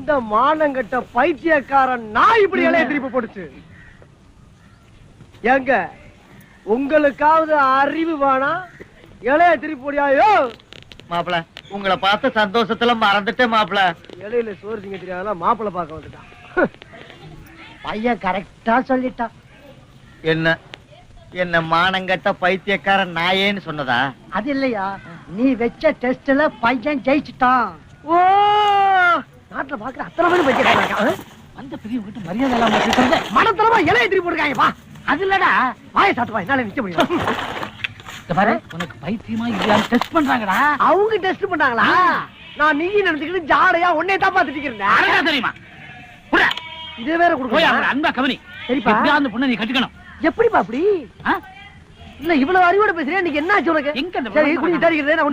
எந்த மானங்கட்ட பைத்தியக்காரன் நான் இப்படி இலைய திருப்பி போடுச்சு? ஏங்க உங்களுக்காவது அறிவு வேணா? இலைய திருப்பி போடியாயோ? மாப்பிள உங்களை பார்த்த சந்தோஷத்துல மறந்துட்டேன் மாப்பிள. இலையில சோறு திங்க தெரியாத மாப்பிள பார்க்க வந்துட்டான். பையன் கரெக்டா சொல்லிட்டான். என்ன என்ன மானங்கட்ட பைத்தியக்காரன் நாயேன்னு சொன்னதா? அது இல்லையா, நீ வச்ச டெஸ்ட்ல பையன் ஜெயிச்சுட்டான். ஓ, நாட்டுல பாக்குற அத்தனை பேரும் பைத்தியக்காரன். அந்த பெரியவங்கிட்ட மரியாதை இல்லாம பேசுறத மனத்தரமா இலைய திருப்பி போட்டுருக்காங்க. வா, அது இல்லடா, வாயை சாட்டுவா, என்னால நிக்க முடியும். பாரு, உனக்கு பைத்தியமா இல்லையான்னு டெஸ்ட் பண்றாங்கடா. அவங்க டெஸ்ட் பண்ணாங்களா? நான் நீ நினைச்சுக்கிட்டு ஜாடையா உன்னை தான் பாத்துட்டு இருக்கேன். தெரியுமா? இது வேற கொடுக்க அன்பா கவனி. சரிப்பா, அந்த பொண்ணை நீ கட்டிக்கணும். எப்படிப்பா அப்படி? இல்ல இவ்வளவு அறிவோட பேசுறேன், இன்னைக்கு என்ன ஆச்சு உனக்கு? எங்க சரி, குடிச்சு தருகிறேன்.